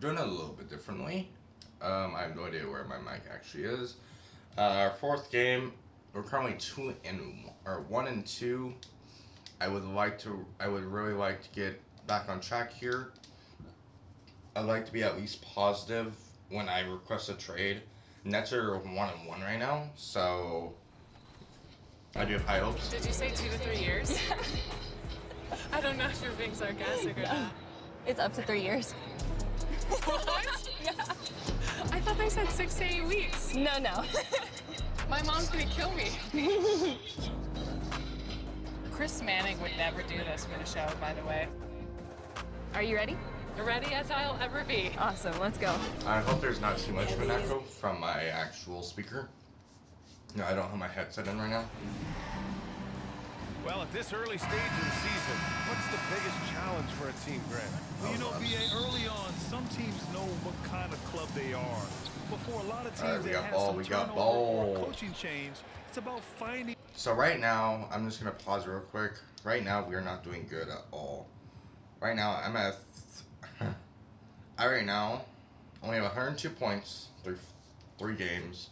doing it a little bit differently. I have no idea where my mic actually is. Our fourth game, we're currently 1-2. I would really like to get back on track here. I'd like to be at least positive when I request a trade. Nets are 1-1 right now, so I do have high hopes. Did you say 2 to 3 years? I don't know if you're being sarcastic or not. It's up to 3 years. What? Yeah. I thought they said 6 to 8 weeks. No, no. My mom's gonna kill me. Chris Manning would never do this for the show, by the way. Are you ready? Ready as I'll ever be. Awesome, let's go. I hope there's not too much of an echo from my actual speaker. No, I don't have my headset in right now. Well, at this early stage of the season, what's the biggest challenge for a team, Grant? Well, you know, BA, early on, some teams know what kind of club they are. But for a lot of teams that have some turnover or coaching change, it's about finding... So right now, I'm just going to pause real quick. Right now, we are not doing good at all. Right now, I'm at... I right now only have 102 points through 3 games.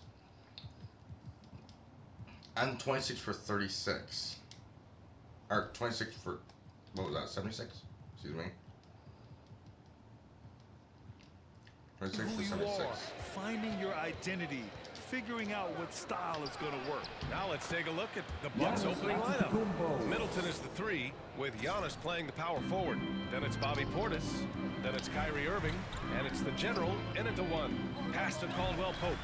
I'm 26 for 36. Or 26 for, what was that, 76? Excuse me. 26 for 76. Finding your identity, figuring out what style is going to work. Now let's take a look at the Bucks' opening lineup. Middleton is the 3, with Giannis playing the power forward. Then it's Bobby Portis. Then it's Kyrie Irving. And it's the General in at the 1. Pass to Caldwell Pope.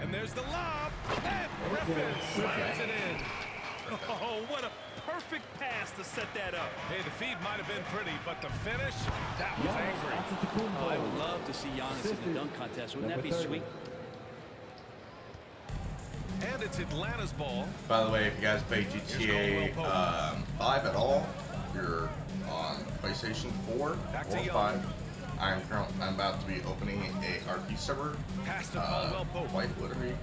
And there's the lob. And Griffin slams it in. Oh, what a perfect pass to set that up. Hey, the feed might have been pretty, but the finish, that was angry. Oh, I would love to see Giannis in the dunk contest. Wouldn't that be sweet? And it's Atlanta's ball. By the way, if you guys play GTA 5 at all, you're on PlayStation 4 or 5. I'm about to be opening a RP server. Pass to Caldwell Pope. Quite literally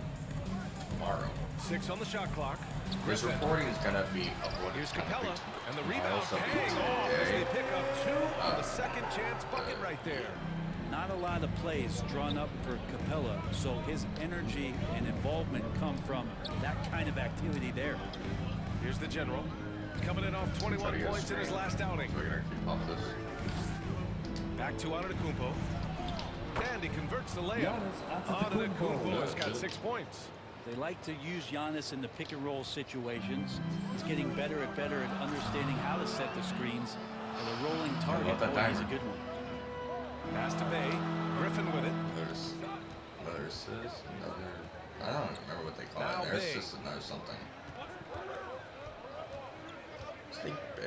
tomorrow. 6 on the shot clock. This recording is gonna be uploaded. Here's Capella, and the rebound paying off as they pick up 2 on the second chance bucket right there. Not a lot of plays drawn up for Capella, so his energy and involvement come from that kind of activity there. Here's the General, coming in off 21 points in his last outing. We're gonna keep off this. Back to Antetokounmpo. And he converts the layup. Antetokounmpo has got 6 points. They like to use Giannis in the pick and roll situations. He's getting better at understanding how to set the screens. And a rolling target, boy, he's a good one. Pass to Bay. Griffin with it. Another assist, I don't remember what they call now it. There's just another something.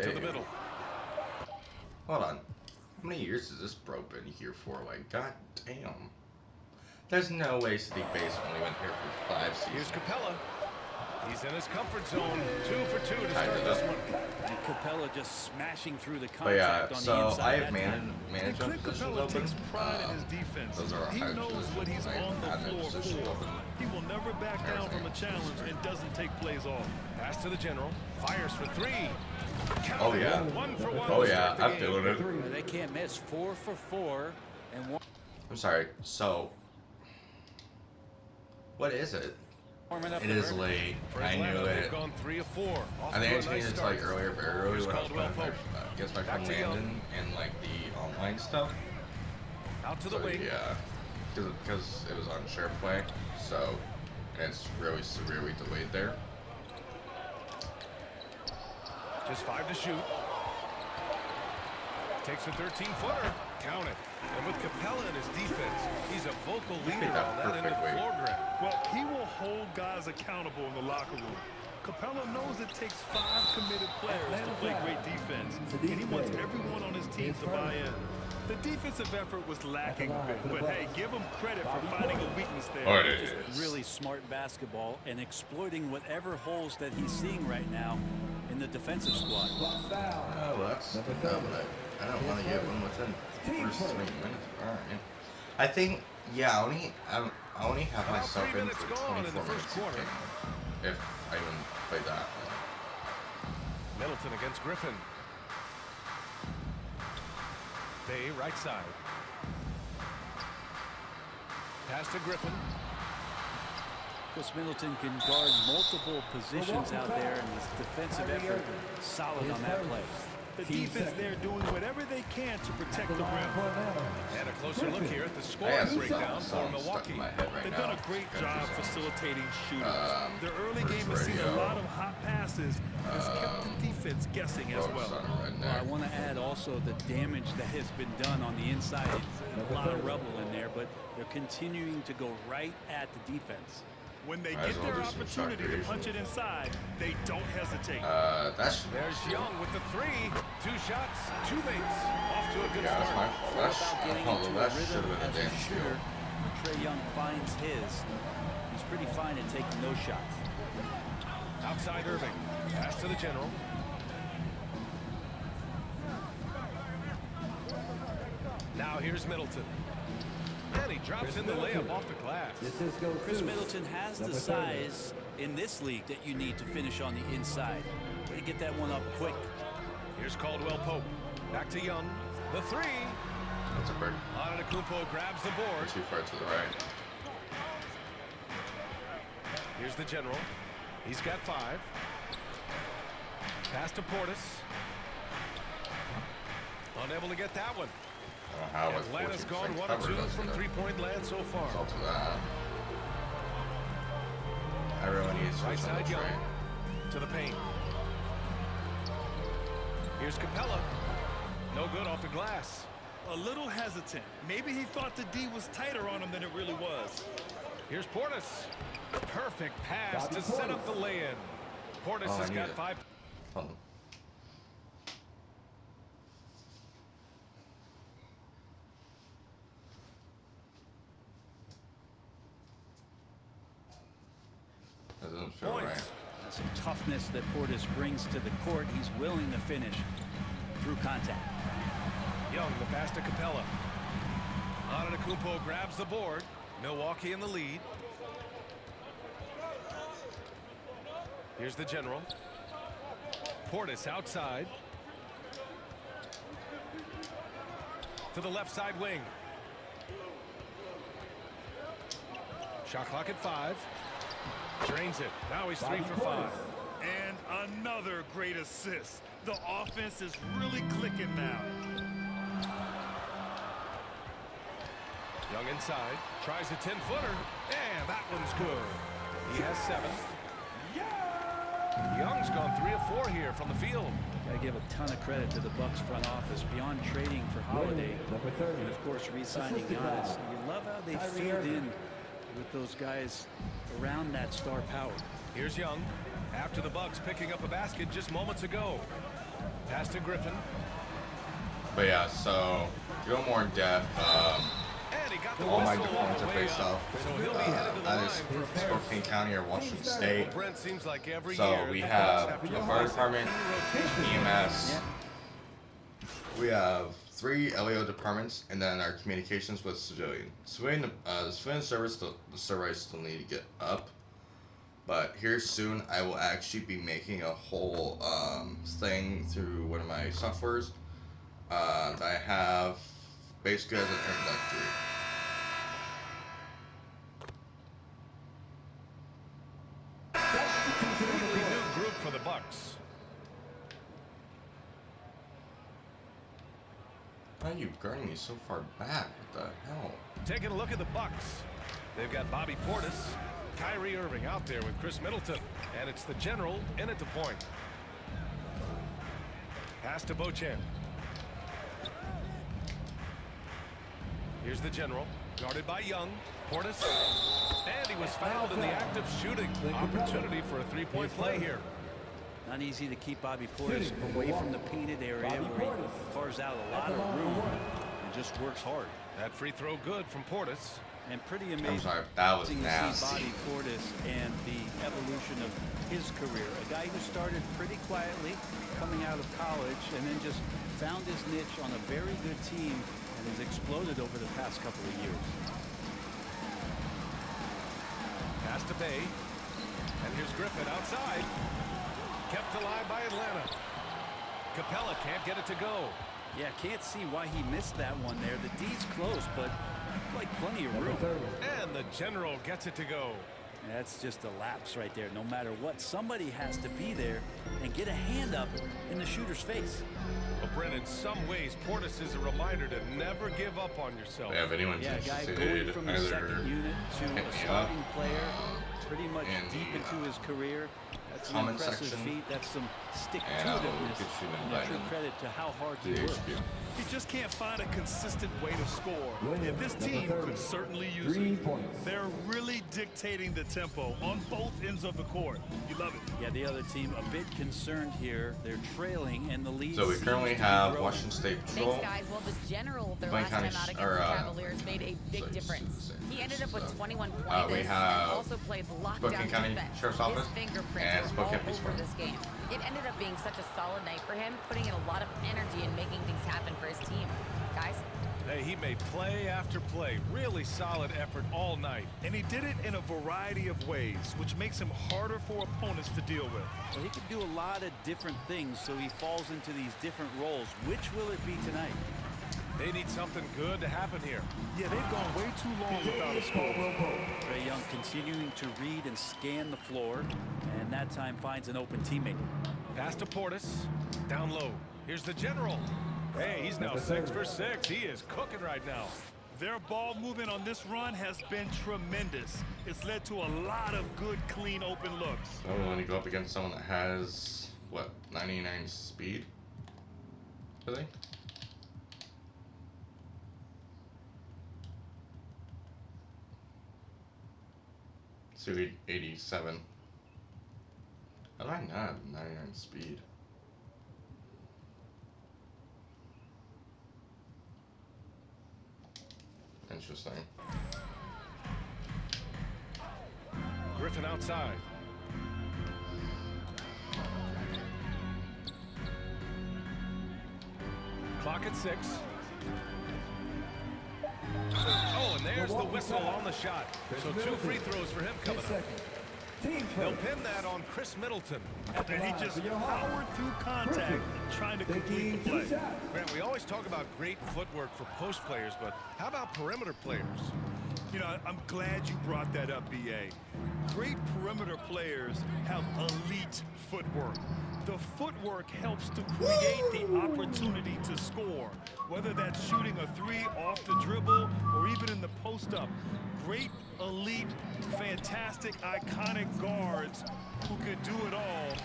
To the middle. Hold on. How many years has this bro been here for? Like, god damn. There's no way Sadiq Bay's only been here for 5 seasons. Here's Capella. He's in his comfort zone. 2 for 2 to start this one. And Capella just smashing through the But yeah, contact on so the inside. I have managed Clint positions Capella open. takes pride in his defense. Those are He high knows positions. what he's I on the have floor positions for. open. He will never back down from a challenge and doesn't take plays off. Pass to the General. Fires for 3. Oh yeah. 1 for 1. Oh yeah, I'm feeling it. They can't miss. 4 for 4 and 1. I'm sorry. So, what is it? It is late. I knew it. Gone 3 of 4. I think I changed it to like earlier, very early when I was playing against my friend Back to Landon and like the online stuff. Out to the So wing. yeah, because it was on SharePlay, so it's really severely delayed there. Just 5 to shoot. Takes a 13-footer. Count it. And with Capella in his defense, he's a vocal leader on that end of the floor, Grant. Well, he will hold guys accountable in the locker room. Capella knows it takes 5 committed players to play great defense, and he wants everyone on his team to buy in. The defensive effort was lacking a bit, but hey, give him credit for finding a weakness there. Oh, it is. Really smart basketball and exploiting whatever holes that he's seeing right now in the defensive squad. Oh, that's no, but I don't want to get one within the first 3 minutes. All right. I think yeah, I only have myself in for 24 minutes if I even play that. Middleton against Griffin. Bay right side. Pass to Griffin. Chris Middleton can guard multiple positions out there, and his defensive effort solid on that play. The defense there doing whatever they can to protect the rim. And a closer look here at the I scoring have breakdown for stuck Milwaukee. in my head right They've now. done a great job facilitating shooters. Their early where's game has seen a radio? lot of hot passes, has kept the defense guessing as well. Right Well, I there. want to add also the damage that has been done on the inside. It's a lot of rubble in there, but they're continuing to go right at the defense. When they Might as get well their do some shot opportunity to creation. punch it inside, they don't hesitate. That's There's Young with the three. 2 shots, 2 makes. Off to a good yeah, that's start. my All that's about getting oh, into that a should rhythm have been a as a damn steal. shooter. Trae Young finds his. He's pretty fine at taking those shots. Outside Irving. Pass to the general. Now here's Middleton. And he drops in the layup off the glass. Chris Middleton has the size in this league that you need to finish on the inside. Way to get that one up quick. Here's Caldwell Pope. Back to Young. The three. That's a break. Antetokounmpo grabs the board. Too far to the right. Here's the general. He's got 5. Pass to Portis. Unable to get that one. I don't know how with Atlanta's 14% gone 1 cover 2 doesn't from it? 3-point land so far. Result of that. I really need to Right switch on side the Young train. to the paint. Here's Capella. No good off the glass. A little hesitant. Maybe he thought the D was tighter on him than it really was. Here's Portis. Perfect pass to set up the lay-in. Portis Oh, I has need got it. 5. Hold on. That doesn't feel Points. right. Some toughness that Portis brings to the court. He's willing to finish through contact. Young, the pass to Capella. Antetokounmpo grabs the board. Milwaukee in the lead. Here's the general. Portis outside. To the left side wing. Shot clock at 5. Drains it. Now he's 3 for 5. And another great assist. The offense is really clicking now. Young inside. Tries a 10-footer. And that one's good. He has 7. Young's gone 3 of 4 here from the field. Got to give a ton of credit to the Bucks front office beyond trading for Holiday and of course re-signing Giannis. You love how they filled in with those guys around that star power. Here's Young after the Bucks picking up a basket just moments ago. Pass to Griffin. But yeah, so to go more in depth, And he got the all my whistle on the defensive way face up. off. So he'll be headed to the That line is for a pair. Spokane County or Washington State. Brent, seems like every So year we the have Bucks the to fire pass department, in rotation. EMS. We have 3 LEO departments, and then our communications with civilian. The civilian service, the server still need to get up. But here soon, I will actually be making a whole thing through one of my softwares that I have basically as an introductory. Renewed group for the Bucks. Why are you guarding me so far back? What the hell? Taking a look at the Bucks. They've got Bobby Portis, Kyrie Irving out there with Chris Middleton, and it's the general in at the point. Pass to Bochan. Here's the general, guarded by Young. Portis, and he was fouled in the act of shooting. Opportunity for a 3-point play here. Not easy to keep Bobby Portis away from the painted area where he carves out a lot of room and just works hard. That free throw good from Portis. And pretty I'm amazing sorry, that was to see nasty. Bobby Portis and the evolution of his career. A guy who started pretty quietly coming out of college and then just found his niche on a very good team and has exploded over the past couple of years. Pass to Bay. And here's Griffin outside. Kept alive by Atlanta. Capella can't get it to go. Yeah, can't see why he missed that one there. The D's close, but like plenty of room. And the general gets it to go. That's just a lapse right there. No matter what, somebody has to be there and get a hand up in the shooter's face. Well, Brent, in some ways, Portis is a reminder to never give up on yourself. Yeah, if anyone's Yeah, a guy interested, going from the either second unit to hit a me starting up player, pretty much in deep the, into his career. That's an comment impressive section, feat. That's some and stick-to-itiveness. get you And a true invited credit to how hard to he the works. HQ. He just can't find a consistent way to score. And this team could certainly use it. They're really dictating the tempo on both ends of the court. You love it. Yeah, the other team a bit concerned here. They're trailing, and the lead. So we currently have Washington State Patrol. Thanks, guys. Well, the general, their Blaine last time County, out against or, the Cavaliers, made a big so difference. it's He ended up with so, 21 points we and have also played lockdown Spokane County defense. Sheriff's His Office fingerprints and were Spokane all Police over Department. this game. It ended up being such a solid night for him, putting in a lot of energy and making things happen for his team. Guys? Hey, he made play after play. Really solid effort all night. And he did it in a variety of ways, which makes him harder for opponents to deal with. Well, he can do a lot of different things, so he falls into these different roles. Which will it be tonight? They need something good to happen here. Yeah, they've gone way too long without a score. Trae Young continuing to read and scan the floor, and that time finds an open teammate. Pass to Portis. Down low. Here's the general. Hey, he's now 6 for 6. He is cooking right now. Their ball movement on this run has been tremendous. It's led to a lot of good, clean, open looks. So we want to go up against someone that has, what, 99 speed? I think. So 87. How do I not have 99 speed? Interesting. Griffin outside. Clock at 6. Oh, and there's the whistle on the shot. So 2 free throws for him coming up. They'll pin that on Chris Middleton. And he just powered through contact, trying to complete the play. Grant, we always talk about great footwork for post players, but how about perimeter players? You know, I'm glad you brought that up, B.A. Great perimeter players have elite footwork. The footwork helps to create the opportunity to score, whether that's shooting a 3 off the dribble or even in the post-up. Great, elite, fantastic, iconic guards who can do it all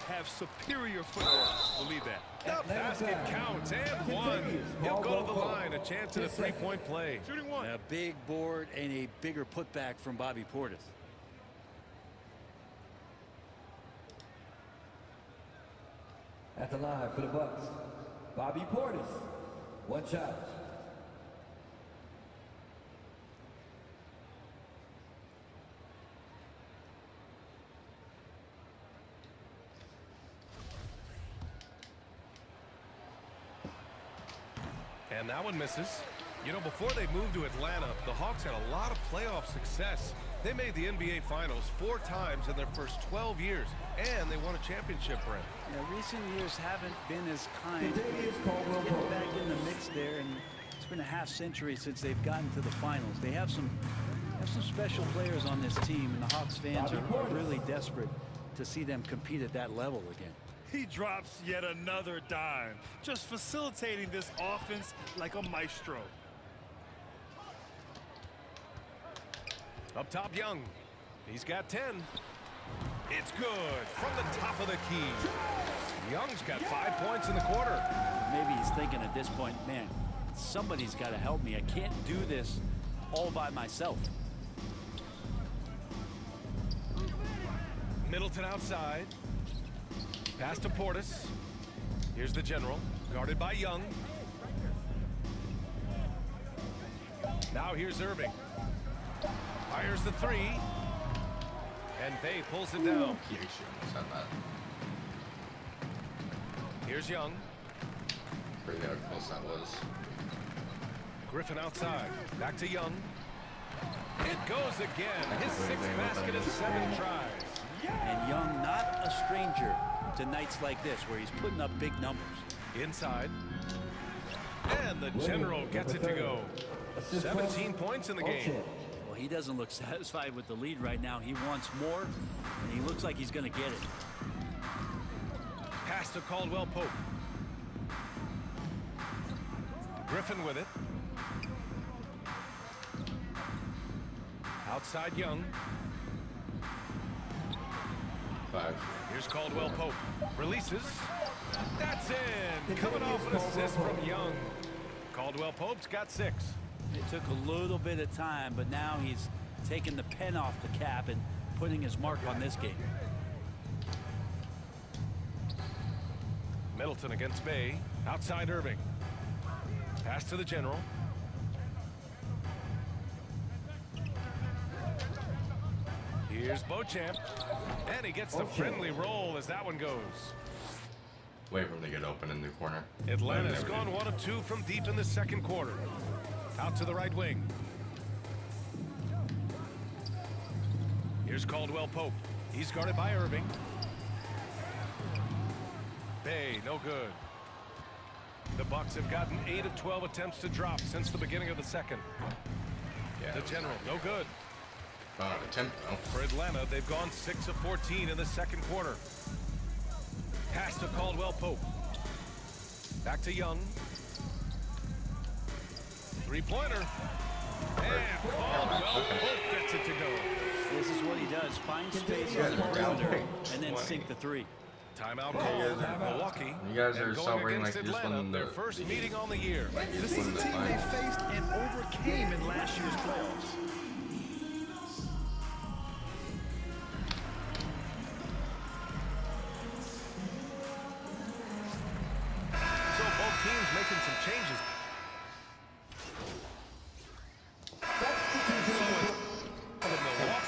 have superior footwork. Believe that. The basket counts and 1. He'll go to the line, a chance at a 3-point play. Shooting 1. A big board and a bigger putback from Bobby Portis. At the line for the Bucks, Bobby Portis. One shot. And that one misses. You know, before they moved to Atlanta, the Hawks had a lot of playoff success. They made the NBA Finals 4 times in their first 12 years, and they won a championship, Brent. Yeah, recent years haven't been as kind. Get back in the mix there, and it's been a half century since they've gotten to the finals. They have some special players on this team, and the Hawks fans are really desperate to see them compete at that level again. He drops yet another dime, just facilitating this offense like a maestro. Up top, Young. He's got 10. It's good from the top of the key. Young's got 5 points in the quarter. Maybe he's thinking at this point, man, somebody's got to help me. I can't do this all by myself. Middleton outside. Pass to Portis. Here's the general, guarded by Young. Now here's Irving. Fires the 3. And Bay pulls it down. Yeah, you should have said that. Here's Young. Crazy how close that was. Griffin outside. Back to Young. It goes again. His 6th basket in 7 tries. And Young not a stranger to nights like this where he's putting up big numbers. Inside. And the general gets it to go. 17 points in the game. Well, he doesn't look satisfied with the lead right now. He wants more, and he looks like he's going to get it. Pass to Caldwell Pope. Griffin with it. Outside Young. 5. Here's Caldwell Pope. Releases. That's in. Coming off an assist from Young. Caldwell Pope's got 6. It took a little bit of time, but now he's taking the pen off the cap and putting his mark on this game. Middleton against Bay. Outside Irving. Pass to the general. Here's Beauchamp. And he gets the friendly roll as that one goes. Wait for him to get open in the corner. Atlanta's gone 1 of 2 from deep in the second quarter. Out to the right wing. Here's Caldwell Pope. He's guarded by Irving. Bay, no good. The Bucks have gotten 8 of 12 attempts to drop since the beginning of the second. Yeah, The general, no good. Attempt though. For Atlanta, they've gone 6 of 14 in the second quarter. Pass to Caldwell Pope. Back to Young. Three-pointer. And Caldwell Pope gets it to go. This is what he does. Find space on the perimeter and then sink the three. Timeout called. Milwaukee. You guys are and going celebrating against like you just Atlanta, won their the first meeting on the year. This is a team they faced and overcame in last year's playoffs. So both teams making some changes.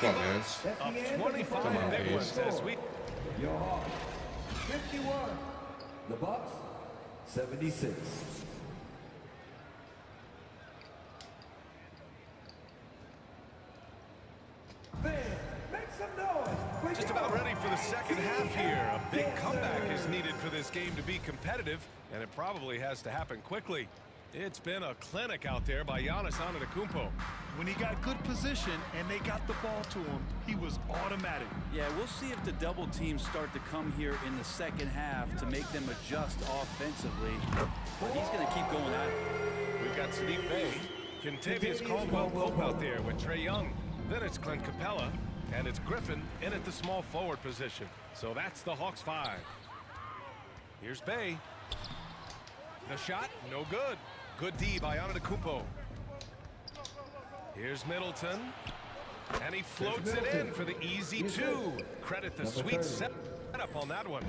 Come on, Vance. Up 25 big ones this week. Your Hawks, 51. The Bucks, 76. Fans, make some noise. Just about ready for the second half here. A big comeback is needed for this game to be competitive, and it probably has to happen quickly. It's been a clinic out there by Giannis Antetokounmpo. When he got good position and they got the ball to him, he was automatic. Yeah, we'll see if the double teams start to come here in the second half to make them adjust offensively. But he's going to keep going at it. We've got Sadiq Bey, Kentavious Caldwell Pope out there with Trae Young. Then it's Clint Capella, and it's Griffin in at the small forward position. So that's the Hawks 5. Here's Bey. The shot, no good. Good D by Antetokounmpo. Here's Middleton. And he floats it in for the easy 2. Credit the sweet setup on that one.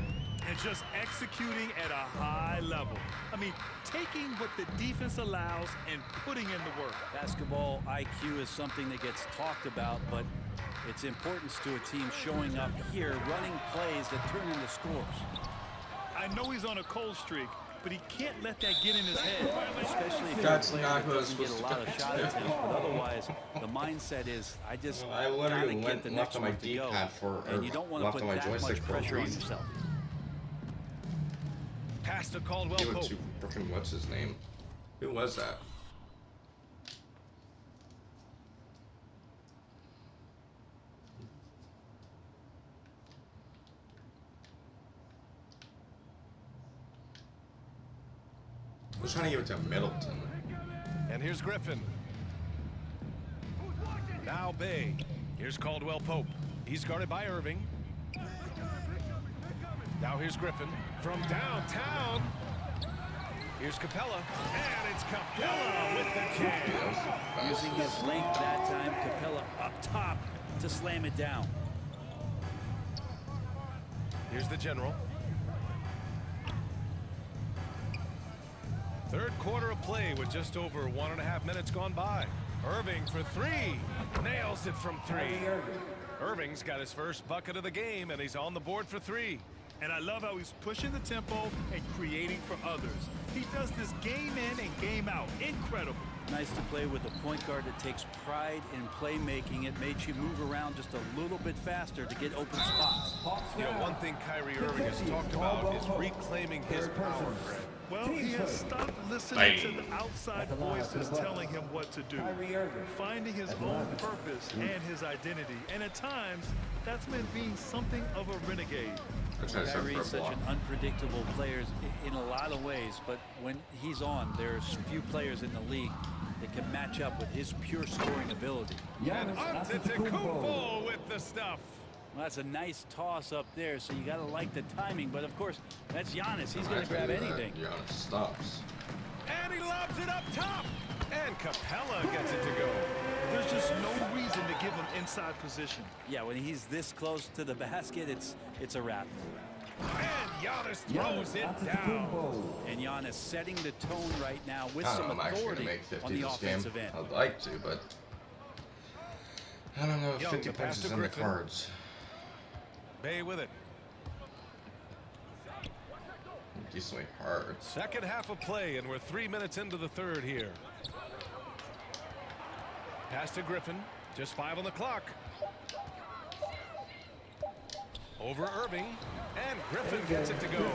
And just executing at a high level. I mean, taking what the defense allows and putting in the work. Basketball IQ is something that gets talked about, but its importance to a team showing up here, running plays that turn into scores. I know he's on a cold streak, but he can't let that get in his head. Especially if That's you're a not player who that I was doesn't get a lot of shot attempts, but otherwise, the mindset is, I just I gotta literally get went the left next on my one to go. D-pad for, And you don't want to left put on my that joystick much for a pressure on reason. yourself. Pass to Caldwell Give him Pope. to freaking what's his name? Who was that? I was trying to give it to Middleton. And here's Griffin. Now Bey. Here's Caldwell Pope. He's guarded by Irving. Now here's Griffin from downtown. Here's Capella. And it's Capella with the jam. Using his length that time, Capella up top to slam it down. Here's the general. Third quarter of play with just over 1.5 minutes gone by. Irving for 3. Nails it from 3. Irving's got his first bucket of the game, and he's on the board for 3. And I love how he's pushing the tempo and creating for others. He does this game in and game out. Incredible. Nice to play with a point guard that takes pride in playmaking. It makes you move around just a little bit faster to get open spots. You know, one thing Kyrie Irving has talked about is reclaiming his power. Well, he has stopped listening to the outside voices telling him what to do, finding his own purpose and his identity. And at times, that's meant being something of a renegade. Kyrie's such an unpredictable player in a lot of ways, but when he's on, there's few players in the league that can match up with his pure scoring ability. And Antetokounmpo with the stuff. Well, that's a nice toss up there, so you got to like the timing. But of course, that's Giannis. He's going to grab anything. Giannis stops. And he lobs it up top. And Capella gets it to go. There's just no reason to give him inside position. Yeah, when he's this close to the basket, it's a wrap. And Giannis throws it down. And Giannis setting the tone right now with I some don't know, I'm actually authority gonna make 50 on the this game. offensive end. I'd like to, but I don't know if Young, 50 the pass points to is in the Griffin. cards. Bay with it. Decently hard. Second half of play, and we're 3 minutes into the third here. Pass to Griffin. Just 5 on the clock. Over Irving. And Griffin gets it to go.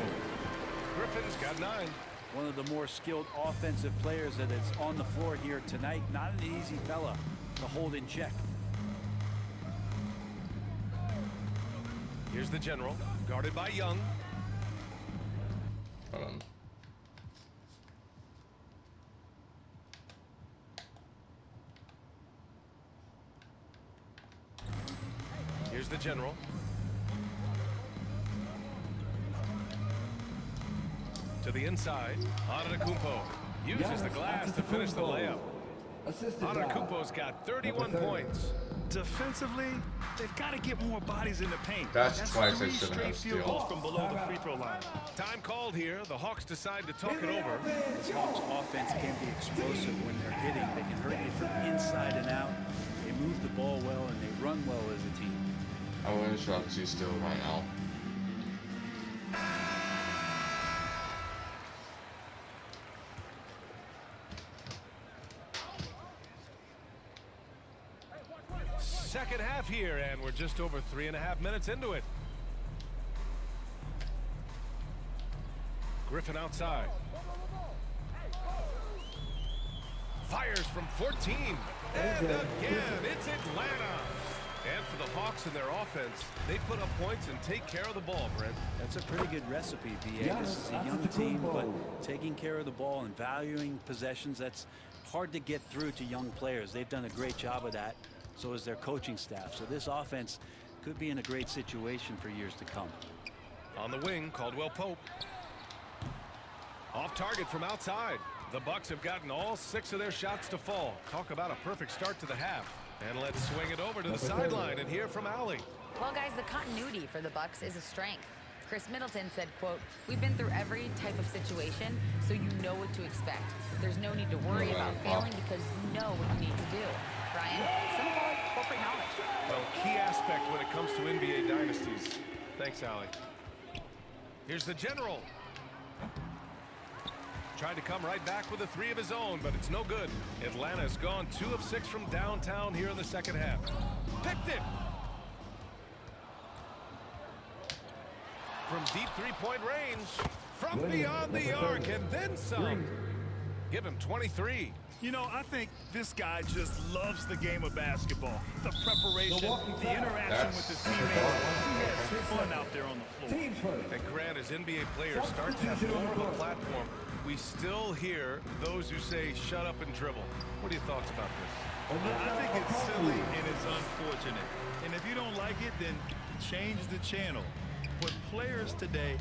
Griffin's got 9. One of the more skilled offensive players that is on the floor here tonight. Not an easy fella to hold in check. Here's the general, guarded by Young. Hold on. Here's the general. To the inside. Antetokounmpo uses the glass to finish the layup. Antetokounmpo's got 31 points. Defensively, they've got to get more bodies in the paint. That's twice I 3 shouldn't straight have field goals steals. from below the free throw line. Time called here. The Hawks decide to talk it over. This Hawks offense can be explosive when they're hitting. They can hurt you from inside and out. They move the ball well and they run well as a team. I want to shot 2 still right now. Second half here, and we're just over 3.5 minutes into it. Griffin outside. Fires from 14. And again, it's Atlanta. And for the Hawks and their offense, they put up points and take care of the ball, Brent. That's a pretty good recipe, B.A. This is a young team, but taking care of the ball and valuing possessions, that's hard to get through to young players. They've done a great job of that. So is their coaching staff. So this offense could be in a great situation for years to come. On the wing, Caldwell Pope. Off target from outside. The Bucks have gotten all 6 of their shots to fall. Talk about a perfect start to the half. And let's swing it over to the sideline and hear from Allie. Well, guys, the continuity for the Bucks is a strength. Chris Middleton said, quote, "We've been through every type of situation, so you know what to expect. There's no need to worry about failing because you know what you need to do." Brian, some call it corporate knowledge. Well, key aspect when it comes to NBA dynasties. Thanks, Allie. Here's the general. Tried to come right back with a 3 of his own, but it's no good. Atlanta's gone 2 of 6 from downtown here in the second half. Picked it. From deep 3-point range. From beyond the arc and then some. Give him 23. You know, I think this guy just loves the game of basketball. The preparation, the interaction with his teammates. He has fun out there on the floor. And Grant, as NBA players start to have more of a platform, we still hear those who say, shut up and dribble. What are your thoughts about this? I think it's silly and it's unfortunate. And if you don't like it, then change the channel. But players today,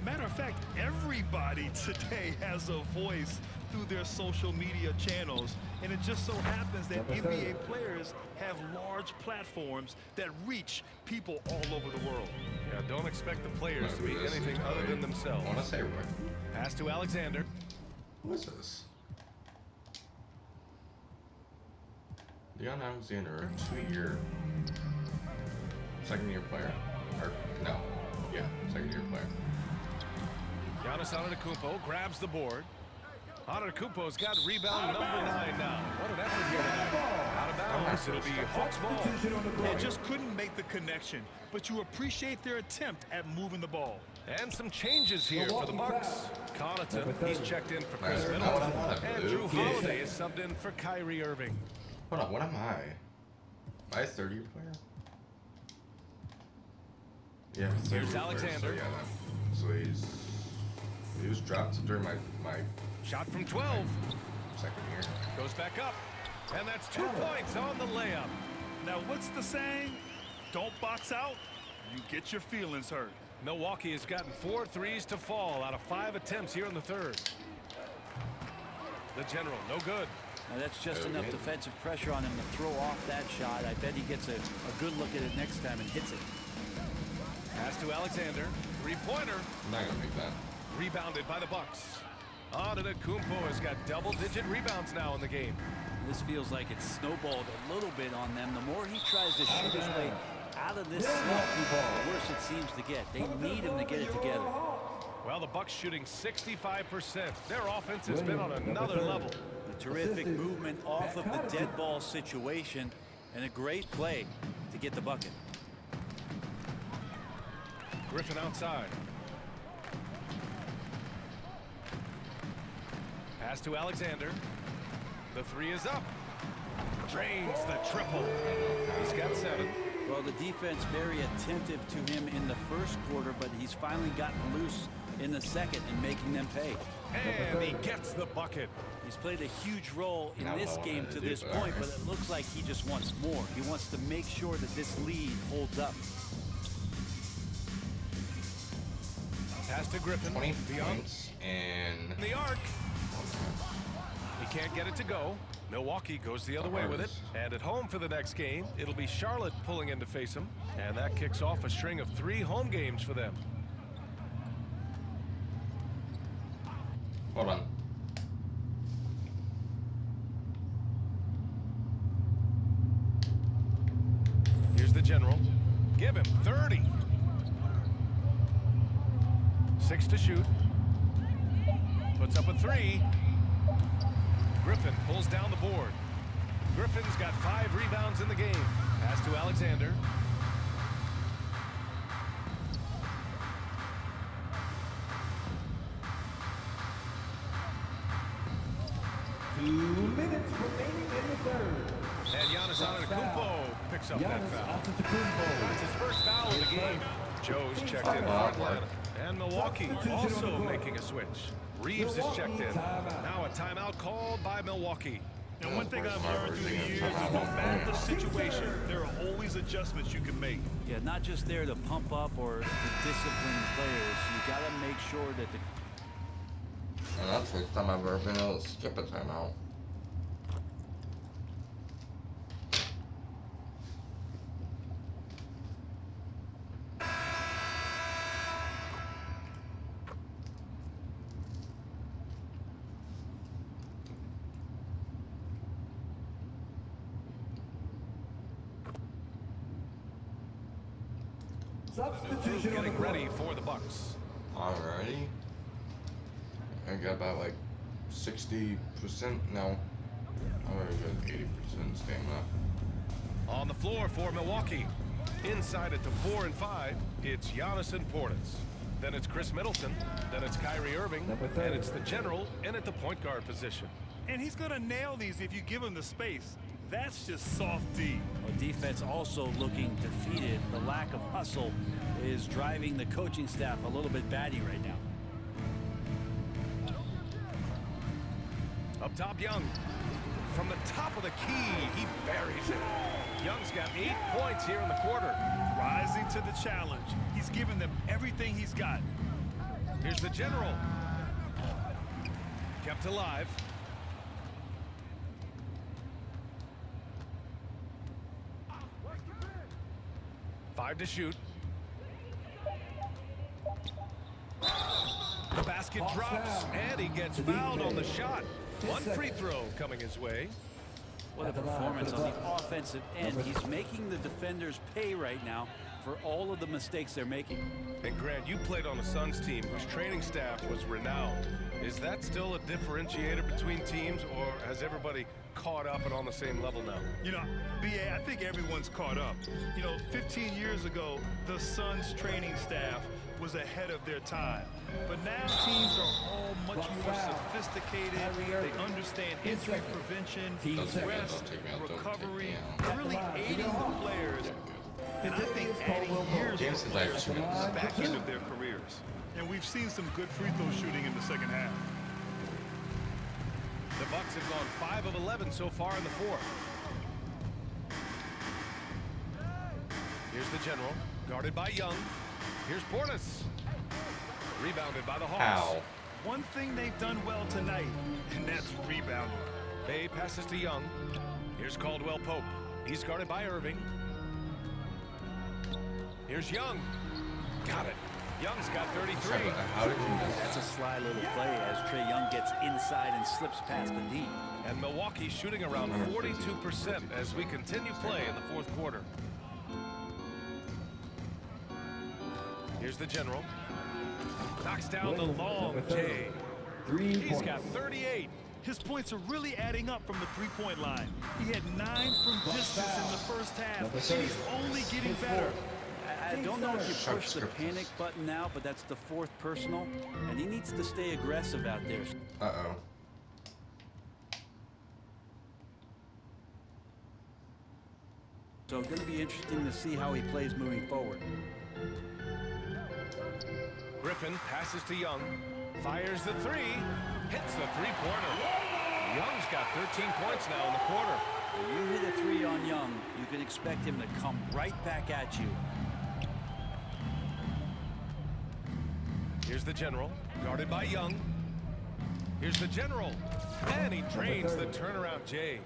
matter of fact, everybody today has a voice through their social media channels. And it just so happens that NBA players have large platforms that reach people all over the world. Yeah, don't expect the players to be anything other than themselves. I want to say Roy. Pass to Alexander. What's this? Deion Alexander, 2-year, second-year player. Or, no. Yeah, second-year player. Giannis Antetokounmpo grabs the board. Antetokounmpo's got rebound number 9 now. What an effort here tonight. Out of bounds. course, it'll be Hawks ball. They just couldn't make the connection, but you appreciate their attempt at moving the ball. And some changes here for the Bucks. Connaughton, he's checked in for Chris Nice. Middleton. Not And Drew Holiday is subbed in for Kyrie Irving. Hold on, what am I? Am I a 30-year player? Yeah, 30-year Here's player, Alexander. So he was dropped during my Shot from 12. second year. Goes back up. And that's 2 points on the layup. Now, what's the saying? Don't box out, you get your feelings hurt. Milwaukee has gotten 4 threes to fall out of 5 attempts here in the third. The general, no good. Now that's just enough defensive pressure on him to throw off that shot. I bet he gets a good look at it next time and hits it. Pass to Alexander. Three-pointer. I'm not gonna make that. Rebounded by the Bucks. Antetokounmpo has got double-digit rebounds now in the game. This feels like it's snowballed a little bit on them. The more he tries to shoot his way out of this slump, the worse it seems to get. They need him to get it together. Well, the Bucks shooting 65%. Their offense has been on another level. A terrific movement off of the dead ball situation and a great play to get the bucket. Griffin outside. Pass to Alexander. The three is up. Drains the triple. He's got 7. Well, the defense very attentive to him in the first quarter, but he's finally gotten loose in the second and making them pay. And he gets the bucket. He's played a huge role in this game to this point, but it looks like he just wants more. He wants to make sure that this lead holds up. Pass to Griffin. 20 Beyond points and the arc. He can't get it to go. Milwaukee goes the other way with it. And at home for the next game, it'll be Charlotte pulling in to face him. And that kicks off a string of 3 home games for them. hold on. Here's the general. Give him 30. 6 to shoot. Puts up a 3. Griffin pulls down the board. Griffin's got 5 rebounds in the game. Pass to Alexander. Minutes remaining in the third. And Giannis Antetokounmpo picks up that foul. That's his first foul of the game. Joe's checked in for Atlanta. And Milwaukee also making a switch. Reeves is checked in. Now a timeout called by Milwaukee. And one thing I've learned through the years is no matter the situation, there are always adjustments you can make. Yeah, not just there to pump up or to discipline players. You got to make sure that the And that's the first time I've ever been able to skip a timeout. Substitution on the Getting court. ready for the Bucks. Alrighty. I got about like 60%. No. I already got 80% stamina. On the floor for Milwaukee. Inside it to 4 and 5, it's Giannis and Portis. Then it's Chris Middleton. Then it's Kyrie Irving. And it's the general in at the point guard position. And he's going to nail these if you give him the space. That's just soft D. Well, defense also looking defeated. The lack of hustle is driving the coaching staff a little bit batty right now. Up top, Young. From the top of the key, he buries it. Young's got 8 points here in the quarter. Rising to the challenge. He's given them everything he's got. Here's the general. Kept alive. Five to shoot. The basket drops, and he gets fouled on the shot. 1 free throw coming his way. What a performance on the offensive end. He's making the defenders pay right now for all of the mistakes they're making. And Grant, you played on a Suns team whose training staff was renowned. Is that still a differentiator between teams, or has everybody caught up and on the same level now? You know, B.A., I think everyone's caught up. You know, 15 years ago, the Suns training staff was ahead of their time. But now teams are all much more sophisticated. They understand injury prevention, rest, recovery, really aiding the players. And I think adding years for players on the back end of their careers. And we've seen some good free throw shooting in the second half. The Bucks have gone 5 of 11 so far in the fourth. Here's the General, guarded by Young. Here's Portis. Rebounded by the Hawks. Ow. One thing they've done well tonight, and that's rebounding. Bay passes to Young. Here's Caldwell Pope. He's guarded by Irving. Here's Young. Got it. Young's got 33. How did you miss That's a sly little play as Trae Young gets inside and slips past the D. And Milwaukee shooting around 42% as we continue play in the fourth quarter. Here's the General. Knocks down the long J. He's got 38. His points are really adding up from the three-point line. He had 9 from distance in the first half, and he's only getting better. I don't know if you push the panic button now, but that's the fourth personal, and he needs to stay aggressive out there. Uh-oh. So it's going to be interesting to see how he plays moving forward. Griffin passes to Young. Fires the three. Hits the three-pointer. Young's got 13 points now in the quarter. When you hit a three on Young, you can expect him to come right back at you. Here's the General, guarded by Young. Here's the General, and he drains the turnaround J.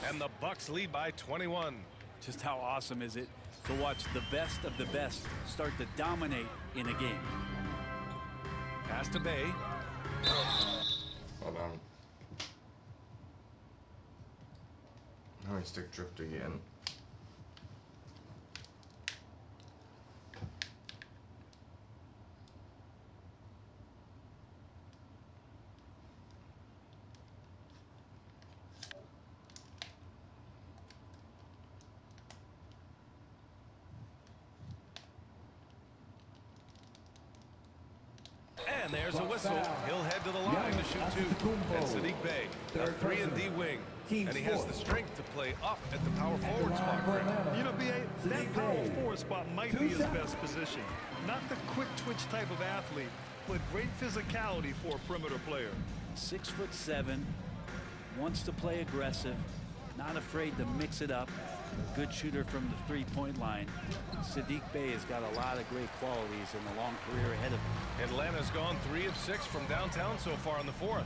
And the Bucks lead by 21. Just how awesome is it to watch the best of the best start to dominate in a game? Pass to Bay. Hold on. Now I stick drift again. And there's a whistle. He'll head to the line to shoot two. And Sadiq Bey, a 3-and-D wing. And he has the strength to play up at the power forward spot. You know, B.A., that power forward spot might be his best position. Not the quick twitch type of athlete, but great physicality for a perimeter player. 6'7", wants to play aggressive, not afraid to mix it up. A good shooter from the three-point line. Sadiq Bey has got a lot of great qualities and a long career ahead of him. Atlanta's gone 3 of 6 from downtown so far in the fourth.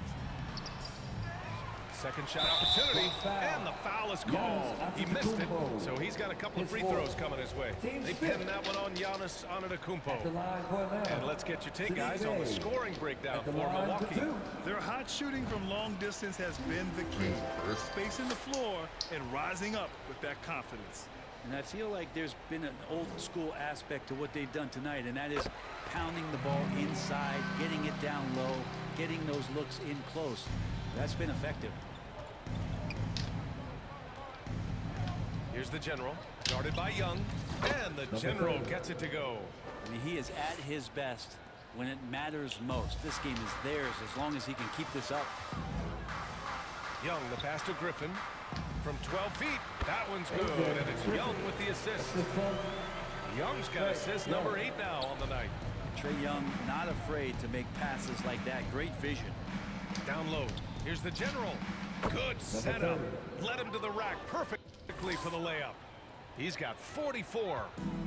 Second shot opportunity, and the foul is called. He missed it, so he's got a couple of free throws coming his way. They pinned that one on Giannis Antetokounmpo. And let's get your take, guys, on the scoring breakdown for Milwaukee. Their hot shooting from long distance has been the key. Spacing the floor and rising up with that confidence. And I feel like there's been an old school aspect to what they've done tonight, and that is pounding the ball inside, getting it down low, getting those looks in close. That's been effective. Here's the General, guarded by Young, and the General gets it to go. I mean, he is at his best when it matters most. This game is theirs as long as he can keep this up. Young, the pass to Griffin. From 12 feet, that one's good, and it's Young with the assist. Young's got assist number 8 now on the night. Trae Young not afraid to make passes like that. Great vision. Down low, here's the General. Good setup. Led him to the rack perfectly for the layup. He's got 44.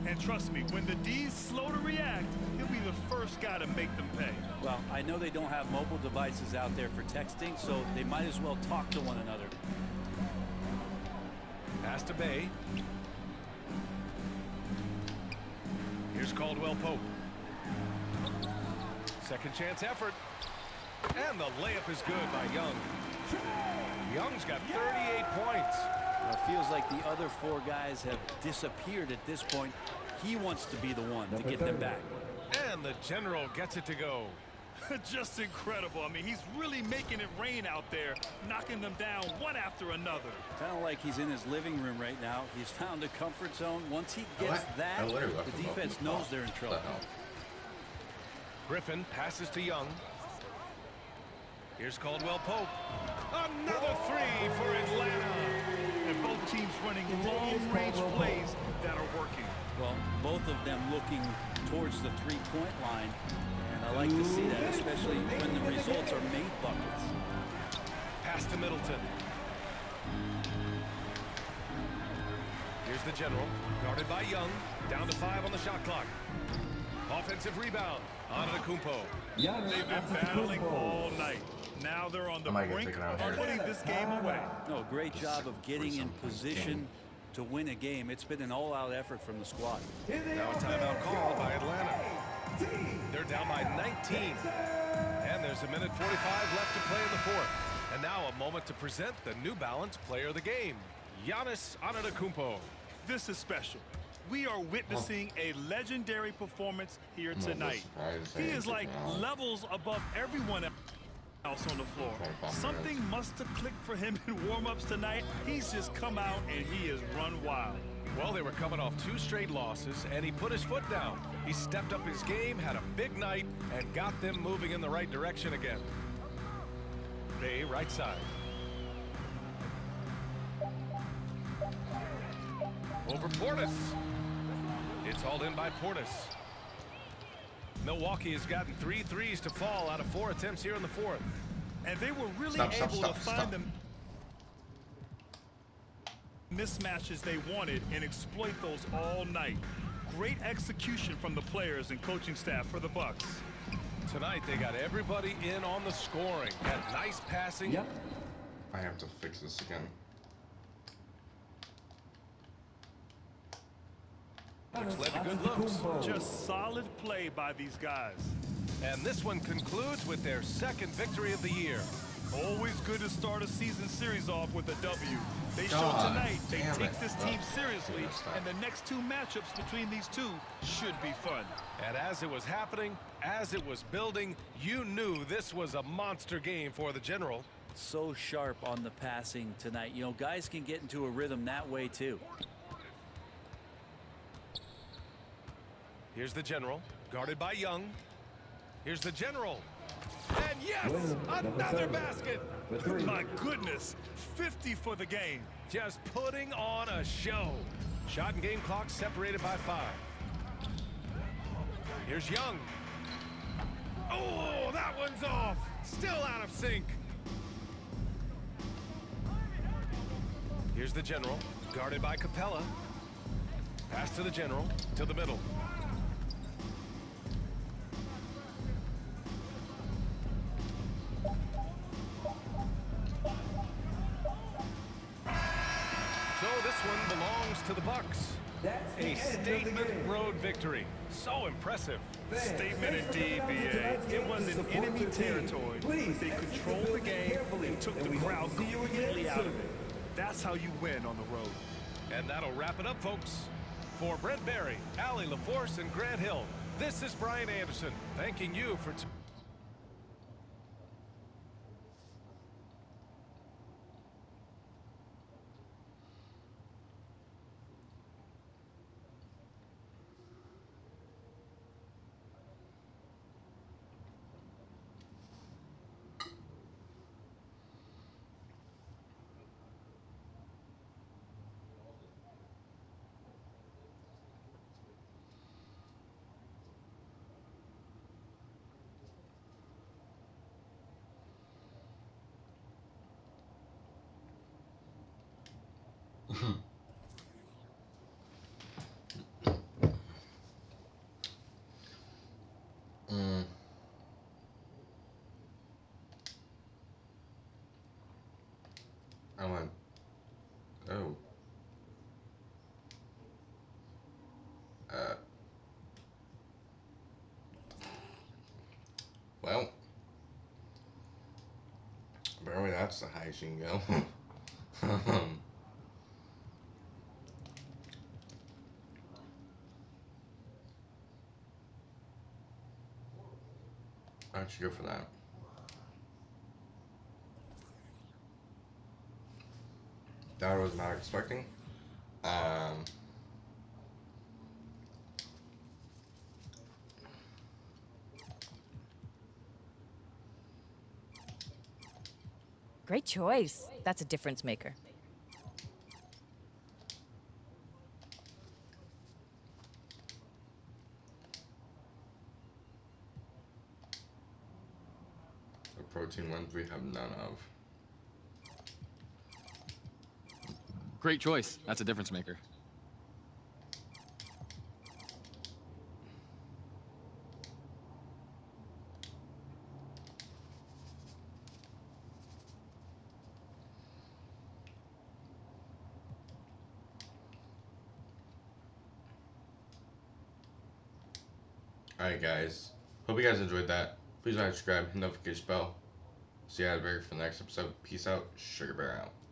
And trust me, when the D's slow to react, he'll be the first guy to make them pay. Well, I know they don't have mobile devices out there for texting, so they might as well talk to one another. Pass to Bay. Here's Caldwell Pope. Second chance effort. And the layup is good by Young. Young's got 38 points. It feels like the other 4 guys have disappeared at this point. he wants to be the one to get them back. And the general gets it to go. Just incredible. I mean, he's really making it rain out there, knocking them down one after another. Kind of like he's in his living room right now. He's found a comfort zone. Once he gets that, the defense knows they're in trouble. Griffin passes to Young. Here's Caldwell Pope. Another three for Atlanta. And both teams running long-range plays that are working. Well, both of them looking towards the three-point line. And I like to see that, especially when the results are made buckets. Pass to Middleton. Here's the general, guarded by Young. Down to 5 on the shot clock. Offensive rebound. Antetokounmpo. They've been battling all night. Now they're on the brink of putting this game away. No, great job of getting in position to win a game. It's been an all-out effort from the squad. Now a timeout called by Atlanta. They're down by 19. And there's a minute 45 left to play in the fourth. And now a moment to present the New Balance player of the game, Giannis Antetokounmpo. This is special. We are witnessing a legendary performance here tonight. He is like levels above everyone else on the floor. Something must have clicked for him in warm-ups tonight. He's just come out and he has run wild. Well, they were coming off 2 straight losses, and he put his foot down. He stepped up his game, had a big night, and got them moving in the right direction again. Bay, right side. Over Portis. It's hauled in by Portis. Milwaukee has gotten 3 threes to fall out of 4 attempts here in the fourth. And they were really able to find the mismatches they wanted and exploit those all night. Great execution from the players and coaching staff for the Bucks. Tonight they got everybody in on the scoring. Had nice passing. I have to fix this again. Which led to good looks. Just solid play by these guys. And this one concludes with their second victory of the year. Always good to start a season series off with a W. They showed tonight they take this team seriously, and the next 2 matchups between these two should be fun. And as it was happening, as it was building, you knew this was a monster game for the general. So sharp on the passing tonight. You know, guys can get into a rhythm that way too. Here's the general, guarded by Young. Here's the general. And yes, another basket. My goodness, 50 for the game. Just putting on a show. Shot and game clock separated by 5. Here's Young. Oh, that one's off. Still out of sync. Here's the general, guarded by Capella. Pass to the general, to the middle. So this one belongs to the Bucks. A statement road victory. So impressive. Statement indeed, B.A. It was in enemy territory, but they controlled the game and took the crowd completely out of it. That's how you win on the road. And that'll wrap it up, folks. For Brent Barry, Allie LaForce, and Grant Hill, this is Brian Anderson, thanking you for... I went, oh. Well. Apparently that's the highest you can go. Why don't you go for that? That I was not expecting. Great choice. That's a difference maker. The protein ones we have none of. Great choice. That's a difference maker. Alright guys, hope you guys enjoyed that. Please like, subscribe, hit the notification bell. See you guys for the next episode. Peace out. Sugar Bear out.